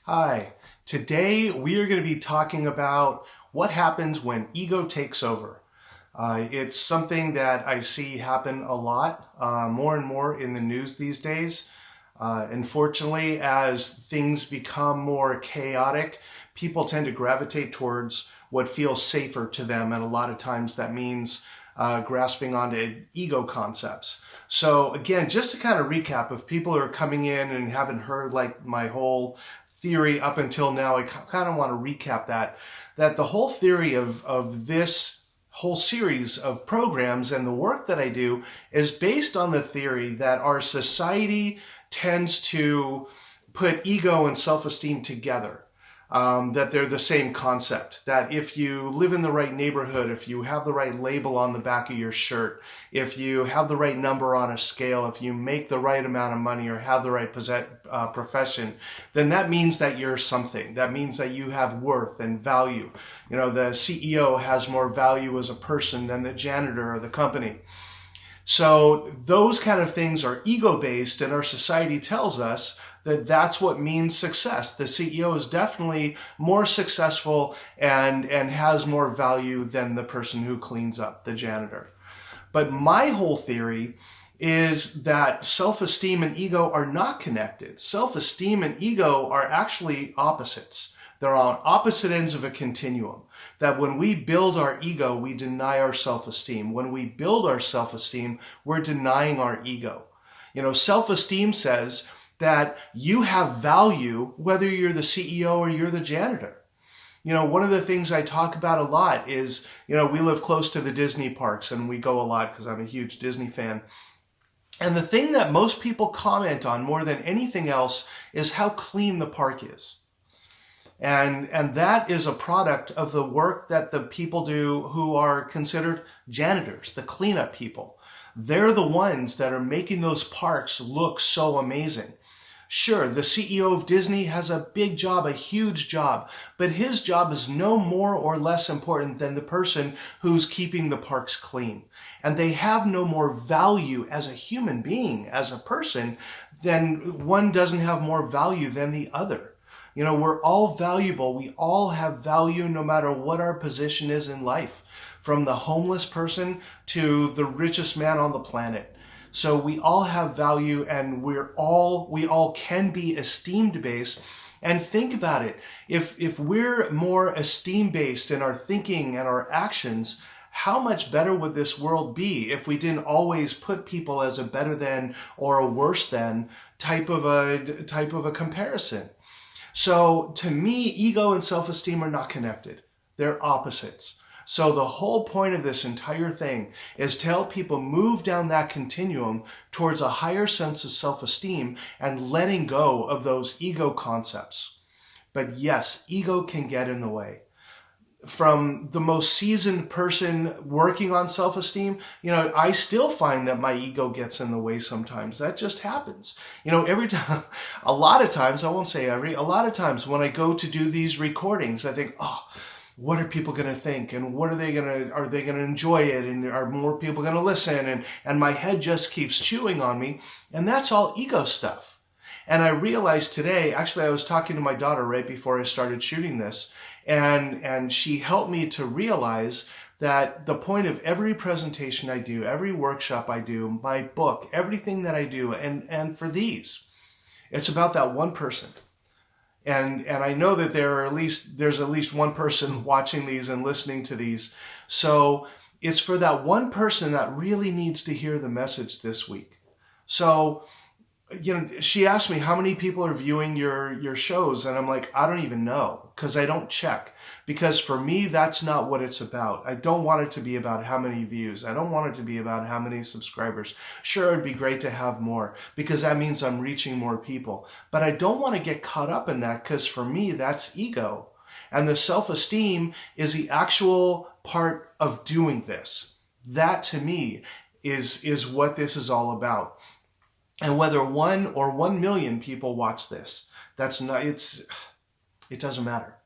Hi, today we are going to be talking about what happens when ego takes over. It's something that I see happen a lot, more and more in the news these days. Unfortunately, as things become more chaotic, people tend to gravitate towards what feels safer to them, and a lot of times that means grasping onto ego concepts. So again, just to kind of recap, if people are coming in and haven't heard like my whole theory up until now, I kind of want to recap that the whole theory of this whole series of programs and the work that I do is based on the theory that our society tends to put ego and self-esteem together. That they're the same concept. That if you live in the right neighborhood, if you have the right label on the back of your shirt, if you have the right number on a scale, if you make the right amount of money or have the right profession, then that means that you're something. That means that you have worth and value. You know, the CEO has more value as a person than the janitor of the company. So those kind of things are ego-based, and our society tells us that that's what means success. The CEO is definitely more successful and has more value than the person who cleans up, the janitor. But my whole theory is that self-esteem and ego are not connected. Self-esteem and ego are actually opposites. They're on opposite ends of a continuum. That when we build our ego, we deny our self-esteem. When we build our self-esteem, we're denying our ego. You know, self-esteem says that you have value whether you're the CEO or you're the janitor. You know, one of the things I talk about a lot is, you know, we live close to the Disney parks and we go a lot because I'm a huge Disney fan. And the thing that most people comment on more than anything else is how clean the park is. And that is a product of the work that the people do who are considered janitors, the cleanup people. They're the ones that are making those parks look so amazing. Sure, the CEO of Disney has a big job, a huge job, but his job is no more or less important than the person who's keeping the parks clean. And they have no more value as a human being, as a person, than one doesn't have more value than the other. You know, we're all valuable. We all have value no matter what our position is in life, from the homeless person to the richest man on the planet. So we all have value, and we all can be esteemed based. And think about it. If we're more esteem based in our thinking and our actions, how much better would this world be if we didn't always put people as a better than or a worse than type of a comparison? So to me, ego and self-esteem are not connected. They're opposites. So the whole point of this entire thing is to help people move down that continuum towards a higher sense of self-esteem and letting go of those ego concepts. But yes, ego can get in the way. From the most seasoned person working on self-esteem, you know, I still find that my ego gets in the way sometimes. That just happens. You know, every time, a lot of times, I won't say every, a lot of times when I go to do these recordings, I think, oh, what are people going to think? And what are they going to enjoy it? And are more people going to listen? And my head just keeps chewing on me. And that's all ego stuff. And I realized today, actually, I was talking to my daughter right before I started shooting this, and she helped me to realize that the point of every presentation I do, every workshop I do, my book, everything that I do, and for these, it's about that one person. And I know that there's at least one person watching these and listening to these. So it's for that one person that really needs to hear the message this week. So, you know, she asked me how many people are viewing your shows, and I'm like, I don't even know, because I don't check. Because for me, that's not what it's about. I don't want it to be about how many views. I don't want it to be about how many subscribers. Sure, it'd be great to have more, because that means I'm reaching more people. But I don't want to get caught up in that, because for me, that's ego. And the self-esteem is the actual part of doing this. That, to me, is what this is all about. And whether 1 or 1 million people watch this, it doesn't matter.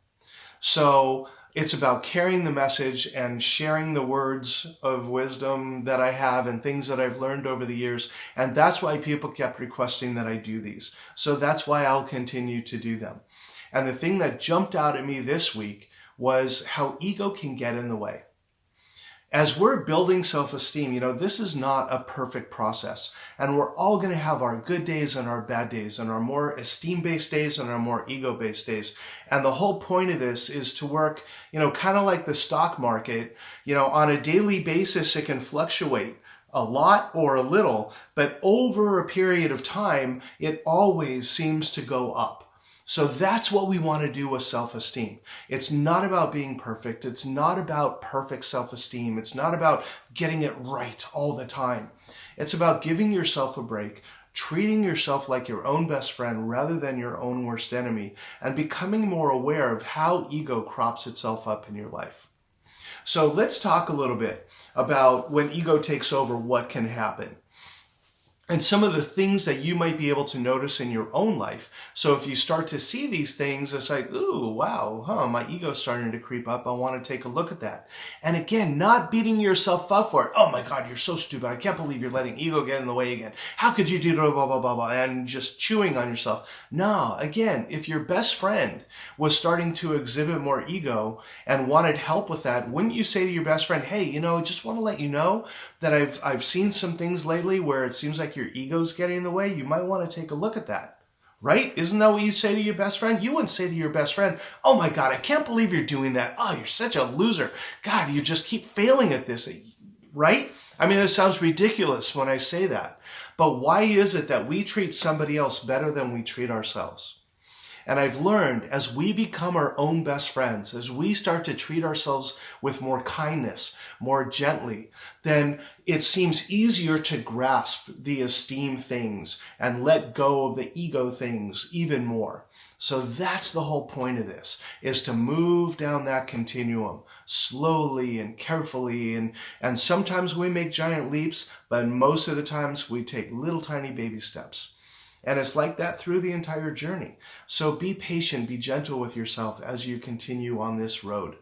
So it's about carrying the message and sharing the words of wisdom that I have and things that I've learned over the years. And that's why people kept requesting that I do these. So that's why I'll continue to do them. And the thing that jumped out at me this week was how ego can get in the way. As we're building self-esteem, this is not a perfect process. And we're all going to have our good days and our bad days, and our more esteem-based days and our more ego-based days. And the whole point of this is to work, kind of like the stock market, on a daily basis, it can fluctuate a lot or a little, but over a period of time, it always seems to go up. So that's what we want to do with self-esteem. It's not about being perfect. It's not about perfect self-esteem. It's not about getting it right all the time. It's about giving yourself a break, treating yourself like your own best friend rather than your own worst enemy, and becoming more aware of how ego crops itself up in your life. So let's talk a little bit about when ego takes over, what can happen. And some of the things that you might be able to notice in your own life. So if you start to see these things, it's like, ooh, wow, my ego's starting to creep up. I want to take a look at that. And again, not beating yourself up for it. Oh my God, you're so stupid. I can't believe you're letting ego get in the way again. How could you do blah, blah, blah, blah, blah, and just chewing on yourself? No, again, if your best friend was starting to exhibit more ego and wanted help with that, wouldn't you say to your best friend, hey, just want to let you know that I've seen some things lately where it seems like your ego's getting in the way. You might want to take a look at that, right? Isn't that what you say to your best friend? You wouldn't say to your best friend, oh my God, I can't believe you're doing that. Oh, you're such a loser. God, you just keep failing at this, right? I mean, it sounds ridiculous when I say that, but why is it that we treat somebody else better than we treat ourselves? And I've learned as we become our own best friends, as we start to treat ourselves with more kindness, more gently, then it seems easier to grasp the esteem things and let go of the ego things even more. So that's the whole point of this, is to move down that continuum slowly and carefully. And sometimes we make giant leaps, but most of the times we take little tiny baby steps. And it's like that through the entire journey. So be patient, be gentle with yourself as you continue on this road.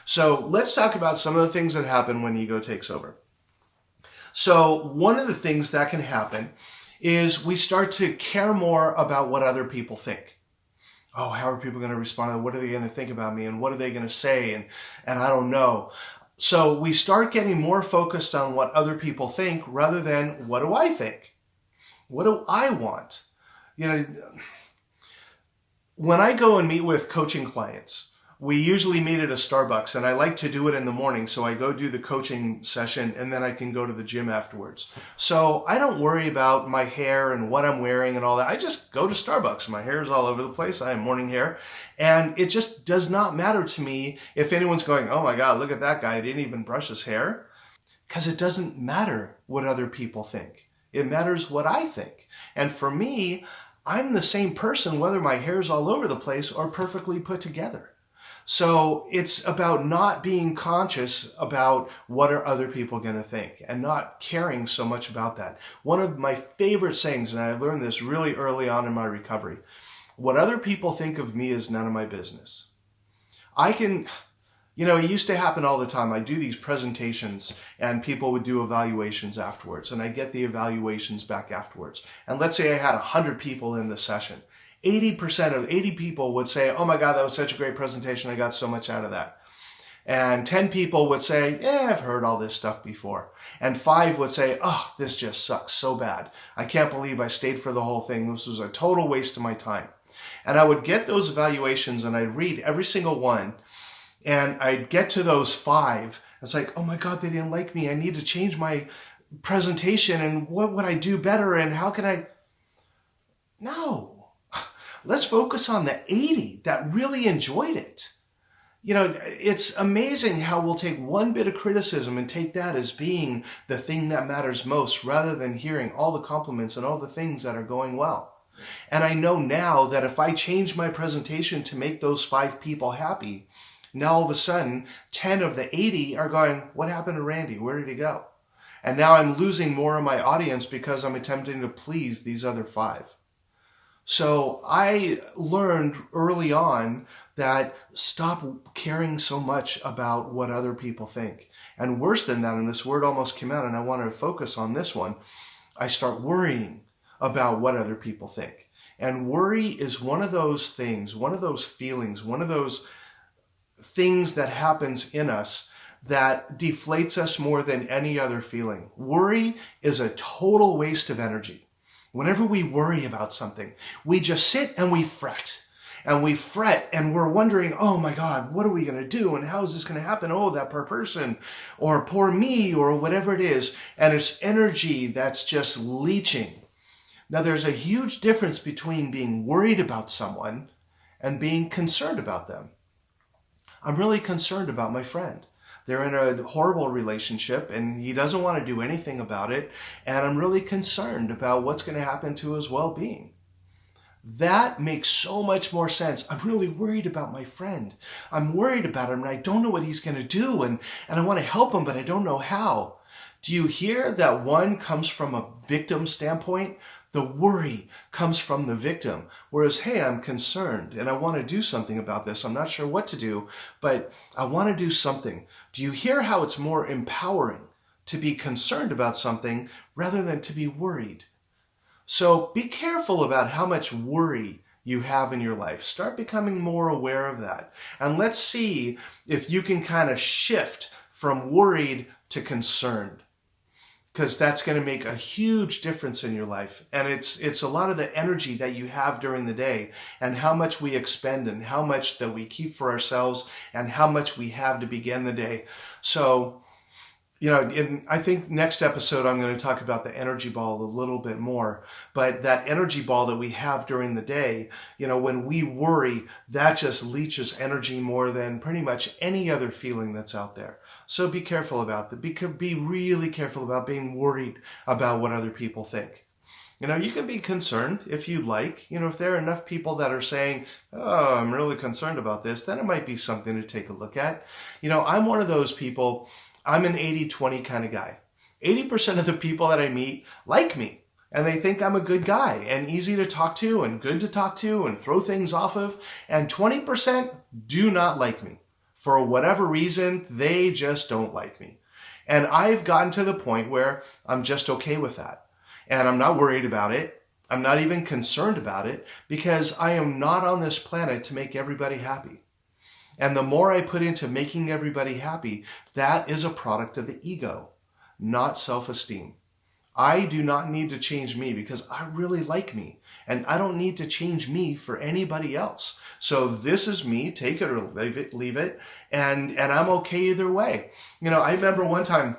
So let's talk about some of the things that happen when ego takes over. So one of the things that can happen is we start to care more about what other people think. Oh, how are people going to respond? What are they going to think about me? And what are they going to say? And I don't know. So we start getting more focused on what other people think rather than what do I think? What do I want? When I go and meet with coaching clients, we usually meet at a Starbucks, and I like to do it in the morning. So I go do the coaching session and then I can go to the gym afterwards. So I don't worry about my hair and what I'm wearing and all that. I just go to Starbucks. My hair is all over the place. I have morning hair. And it just does not matter to me if anyone's going, oh my God, look at that guy. He didn't even brush his hair. Because it doesn't matter what other people think. It matters what I think. And for me, I'm the same person whether my hair's all over the place or perfectly put together. So it's about not being conscious about what are other people going to think and not caring so much about that. One of my favorite sayings, and I learned this really early on in my recovery, what other people think of me is none of my business. It used to happen all the time. I'd do these presentations and people would do evaluations afterwards, and I'd get the evaluations back afterwards. And let's say I had 100 people in the session. 80 people would say, oh my God, that was such a great presentation. I got so much out of that. And 10 people would say, I've heard all this stuff before. And 5 would say, oh, this just sucks so bad. I can't believe I stayed for the whole thing. This was a total waste of my time. And I would get those evaluations and I'd read every single one. And I'd get to those 5. It's like, oh my God, they didn't like me. I need to change my presentation. And what would I do better? And how can I? No. Let's focus on the 80 that really enjoyed it. It's amazing how we'll take one bit of criticism and take that as being the thing that matters most rather than hearing all the compliments and all the things that are going well. And I know now that if I change my presentation to make those 5 people happy, now all of a sudden, 10 of the 80 are going, what happened to Randy? Where did he go? And now I'm losing more of my audience because I'm attempting to please these other 5. So I learned early on that stop caring so much about what other people think. And worse than that, and this word almost came out and I wanted to focus on this one, I start worrying about what other people think. And worry is one of those things, one of those feelings, one of those things that happens in us that deflates us more than any other feeling. Worry is a total waste of energy. Whenever we worry about something, we just sit and we fret. And we fret and we're wondering, oh my God, what are we going to do? And how is this going to happen? Oh, that poor person or poor me or whatever it is. And it's energy that's just leaching. Now, there's a huge difference between being worried about someone and being concerned about them. I'm really concerned about my friend. They're in a horrible relationship and he doesn't want to do anything about it. And I'm really concerned about what's going to happen to his well-being. That makes so much more sense. I'm really worried about my friend. I'm worried about him and I don't know what he's going to do and I want to help him, but I don't know how. Do you hear that one comes from a victim standpoint? The worry comes from the victim. Whereas, hey, I'm concerned and I want to do something about this. I'm not sure what to do, but I want to do something. Do you hear how it's more empowering to be concerned about something rather than to be worried? So be careful about how much worry you have in your life. Start becoming more aware of that. And let's see if you can kind of shift from worried to concerned, because that's going to make a huge difference in your life. And it's a lot of the energy that you have during the day and how much we expend and how much that we keep for ourselves and how much we have to begin the day. So, I think next episode I'm going to talk about the energy ball a little bit more. But that energy ball that we have during the day, when we worry, that just leaches energy more than pretty much any other feeling that's out there. So be careful about that. Be really careful about being worried about what other people think. You can be concerned if you like. If there are enough people that are saying, oh, I'm really concerned about this, then it might be something to take a look at. I'm one of those people. I'm an 80-20 kind of guy. 80% of the people that I meet like me, and they think I'm a good guy and easy to talk to and good to talk to and throw things off of. And 20% do not like me. For whatever reason, they just don't like me. And I've gotten to the point where I'm just okay with that. And I'm not worried about it. I'm not even concerned about it because I am not on this planet to make everybody happy. And the more I put into making everybody happy, that is a product of the ego, not self-esteem. I do not need to change me because I really like me. And I don't need to change me for anybody else. So this is me, take it or leave it. And I'm okay either way. I remember one time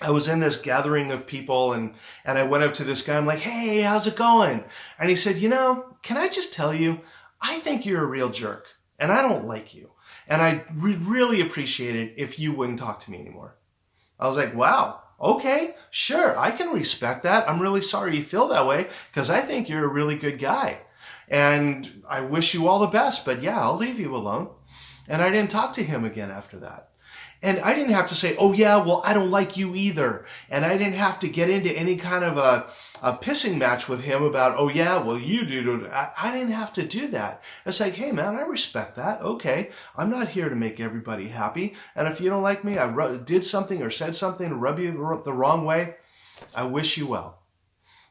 I was in this gathering of people and I went up to this guy. I'm like, hey, how's it going? And he said, can I just tell you, I think you're a real jerk and I don't like you. And I really appreciate it if you wouldn't talk to me anymore. I was like, wow, okay, sure, I can respect that. I'm really sorry you feel that way because I think you're a really good guy. And I wish you all the best, but yeah, I'll leave you alone. And I didn't talk to him again after that. And I didn't have to say, oh yeah, well, I don't like you either. And I didn't have to get into any kind of a pissing match with him about, oh yeah, well, you do. I didn't have to do that. It's like, hey man, I respect that. Okay, I'm not here to make everybody happy. And if you don't like me, I did something or said something to rub you the wrong way, I wish you well.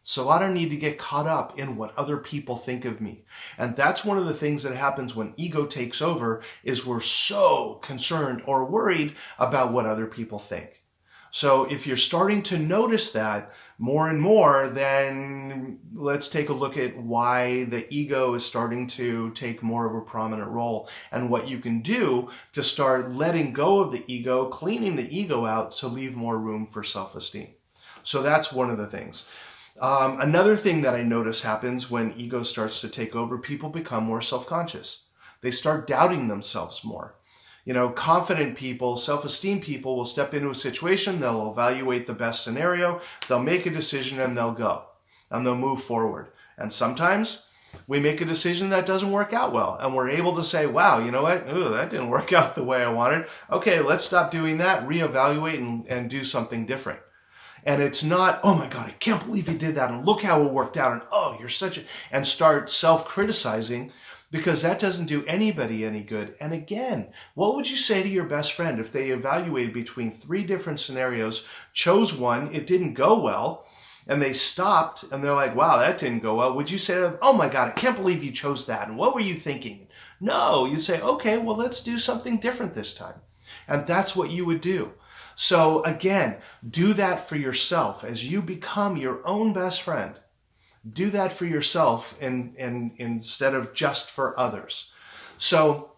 So I don't need to get caught up in what other people think of me. And that's one of the things that happens when ego takes over is we're so concerned or worried about what other people think. So if you're starting to notice that more and more, then let's take a look at why the ego is starting to take more of a prominent role and what you can do to start letting go of the ego, cleaning the ego out to leave more room for self-esteem. So that's one of the things. Another thing that I notice happens when ego starts to take over, people become more self-conscious. They start doubting themselves more. Confident people, self-esteem people will step into a situation, they'll evaluate the best scenario, they'll make a decision and they'll go. And they'll move forward. And sometimes we make a decision that doesn't work out well. And we're able to say, wow, you know what? Ooh, that didn't work out the way I wanted. Okay, let's stop doing that, reevaluate and do something different. And it's not, oh my God, I can't believe you did that. And look how it worked out. And oh, you're such a, and start self-criticizing because that doesn't do anybody any good. And again, what would you say to your best friend if they evaluated between 3 different scenarios, chose one, it didn't go well, and they stopped and they're like, wow, that didn't go well, would you say to them, oh my God, I can't believe you chose that, and what were you thinking? No, you say, okay, well, let's do something different this time. And that's what you would do. So again, do that for yourself as you become your own best friend. Do that for yourself and instead of just for others. So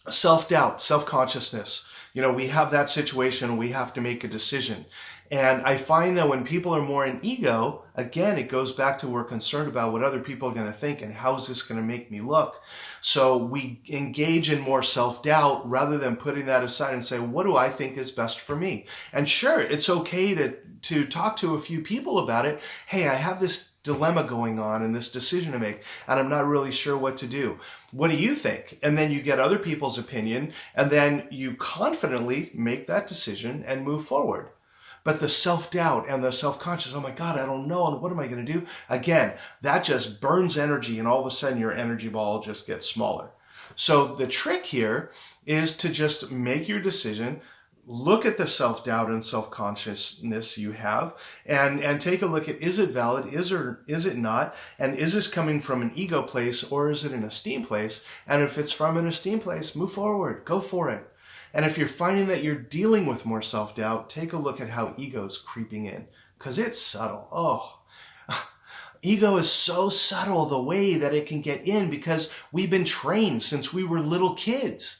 self-doubt, self-consciousness, we have that situation, we have to make a decision. And I find that when people are more in ego, again, it goes back to we're concerned about what other people are going to think and how is this going to make me look. So we engage in more self-doubt rather than putting that aside and say, what do I think is best for me? And sure, it's okay to talk to a few people about it. Hey, I have this dilemma going on and this decision to make, and I'm not really sure what to do. What do you think? And then you get other people's opinion, and then you confidently make that decision and move forward. But the self-doubt and the self-conscious, oh my God, I don't know, and what am I going to do? Again, that just burns energy, and all of a sudden your energy ball just gets smaller. So the trick here is to just make your decision, look at the self-doubt and self-consciousness you have, and take a look at, is it valid, is it not, and is this coming from an ego place or is it an esteem place? And if it's from an esteem place, move forward, go for it. And if you're finding that you're dealing with more self-doubt, take a look at how ego's creeping in, because it's subtle. Oh, ego is so subtle, the way that it can get in, because we've been trained since we were little kids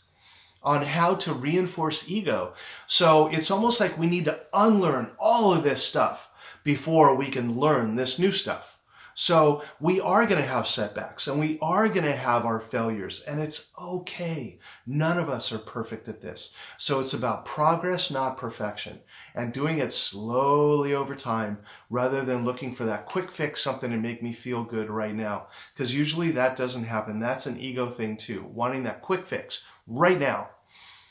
on how to reinforce ego. So it's almost like we need to unlearn all of this stuff before we can learn this new stuff. So we are going to have setbacks and we are going to have our failures, and it's okay. None of us are perfect at this. So it's about progress, not perfection, and doing it slowly over time rather than looking for that quick fix, something to make me feel good right now. Because usually that doesn't happen. That's an ego thing too, wanting that quick fix right now.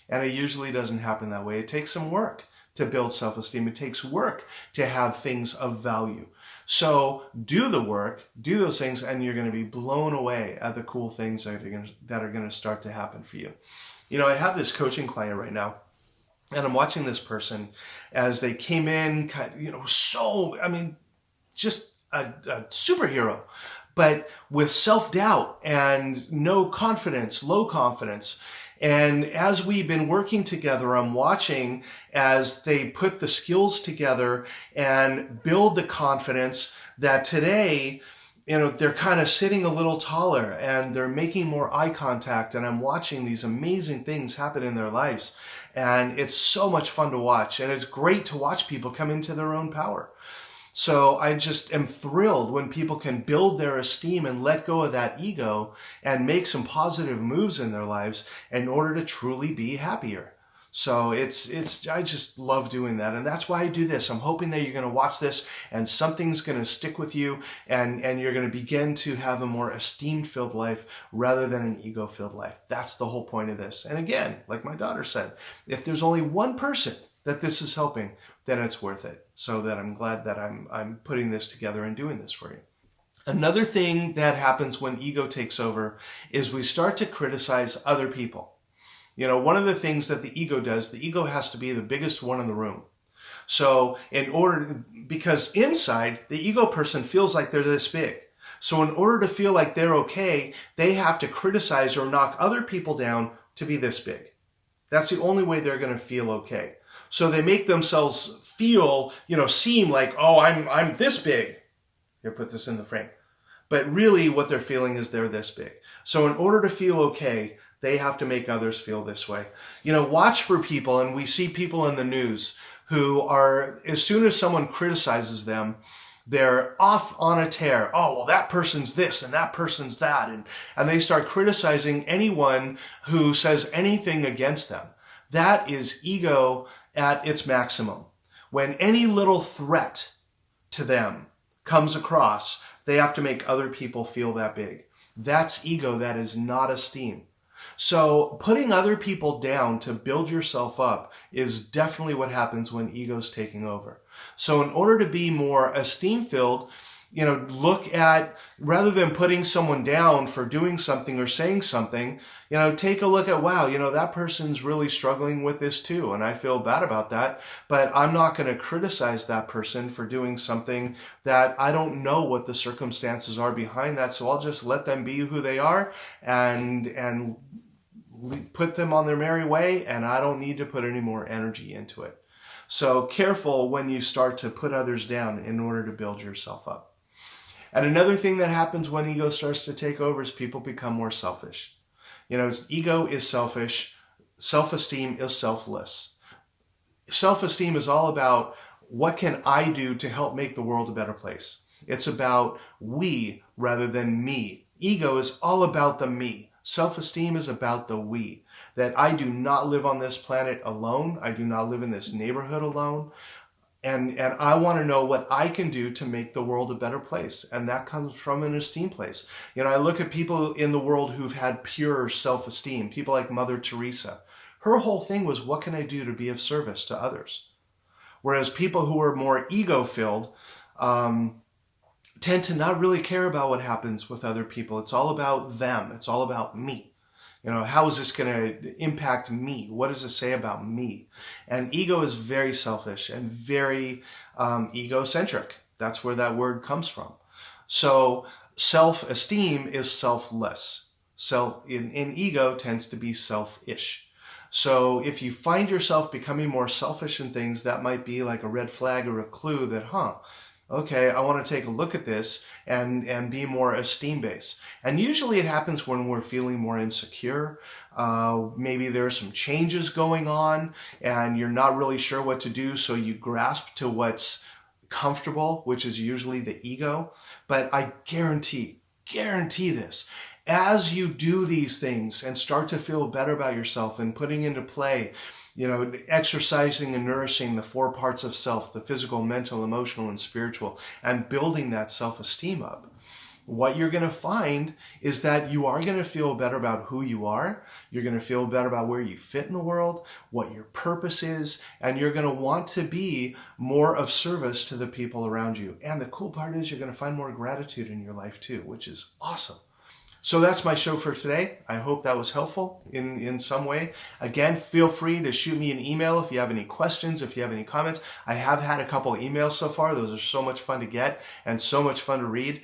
And it usually doesn't happen that way. It takes some work to build self-esteem. It takes work to have things of value. So do the work, do those things, and you're going to be blown away at the cool things that are going to start to happen for you. I have this coaching client right now, and I'm watching this person as they came in, just a superhero, but with self-doubt and no confidence, low confidence. And as we've been working together, I'm watching as they put the skills together and build the confidence that today, they're kind of sitting a little taller and they're making more eye contact. And I'm watching these amazing things happen in their lives. And it's so much fun to watch. And it's great to watch people come into their own power. So I just am thrilled when people can build their esteem and let go of that ego and make some positive moves in their lives in order to truly be happier. So I just love doing that. And that's why I do this. I'm hoping that you're going to watch this and something's going to stick with you, and you're going to begin to have a more esteem-filled life rather than an ego-filled life. That's the whole point of this. And again, like my daughter said, if there's only one person that this is helping, then it's worth it. So that I'm glad that I'm putting this together and doing this for you. Another thing that happens when ego takes over is we start to criticize other people. One of the things that the ego does, the ego has to be the biggest one in the room. So because inside, the ego person feels like they're this big. So in order to feel like they're okay, they have to criticize or knock other people down to be this big. That's the only way they're going to feel okay. So they make themselves feel, seem like, oh, I'm this big. Here, put this in the frame. But really what they're feeling is they're this big. So in order to feel okay, they have to make others feel this way. Watch for people, and we see people in the news who are, as soon as someone criticizes them, they're off on a tear. Oh, well, that person's this and that person's that. And they start criticizing anyone who says anything against them. That is ego at its maximum. When any little threat to them comes across, they have to make other people feel that big. That's ego. That is not esteem. So putting other people down to build yourself up is definitely what happens when ego's taking over. So in order to be more esteem-filled, look at, rather than putting someone down for doing something or saying something, take a look at, wow, that person's really struggling with this too, and I feel bad about that, but I'm not going to criticize that person for doing something that I don't know what the circumstances are behind that, so I'll just let them be who they are and put them on their merry way, and I don't need to put any more energy into it. So careful when you start to put others down in order to build yourself up. And another thing that happens when ego starts to take over is people become more selfish. Ego is selfish. Self-esteem is selfless. Self-esteem is all about, what can I do to help make the world a better place? It's about we rather than me. Ego is all about the me. Self-esteem is about the we. That I do not live on this planet alone. I do not live in this neighborhood alone. And I want to know what I can do to make the world a better place. And that comes from an esteem place. I look at people in the world who've had pure self-esteem, people like Mother Teresa. Her whole thing was, what can I do to be of service to others? Whereas people who are more ego-filled tend to not really care about what happens with other people. It's all about them. It's all about me. How is this going to impact me? What does it say about me? And ego is very selfish and very egocentric. That's where that word comes from. So self-esteem is selfless. In ego tends to be selfish. So if you find yourself becoming more selfish in things, that might be like a red flag or a clue that, okay, I want to take a look at this and be more esteem-based. And usually it happens when we're feeling more insecure. Maybe there are some changes going on and you're not really sure what to do, so you grasp to what's comfortable, which is usually the ego. But I guarantee this. As you do these things and start to feel better about yourself and putting into play, exercising and nourishing the 4 parts of self, the physical, mental, emotional, and spiritual, and building that self-esteem up, what you're going to find is that you are going to feel better about who you are. You're going to feel better about where you fit in the world, what your purpose is, and you're going to want to be more of service to the people around you. And the cool part is you're going to find more gratitude in your life too, which is awesome. So that's my show for today. I hope that was helpful in some way. Again, feel free to shoot me an email if you have any questions, if you have any comments. I have had a couple of emails so far. Those are so much fun to get and so much fun to read.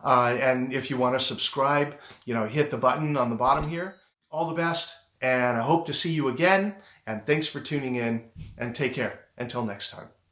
And if you want to subscribe, hit the button on the bottom here. All the best, and I hope to see you again. And thanks for tuning in, and take care. Until next time.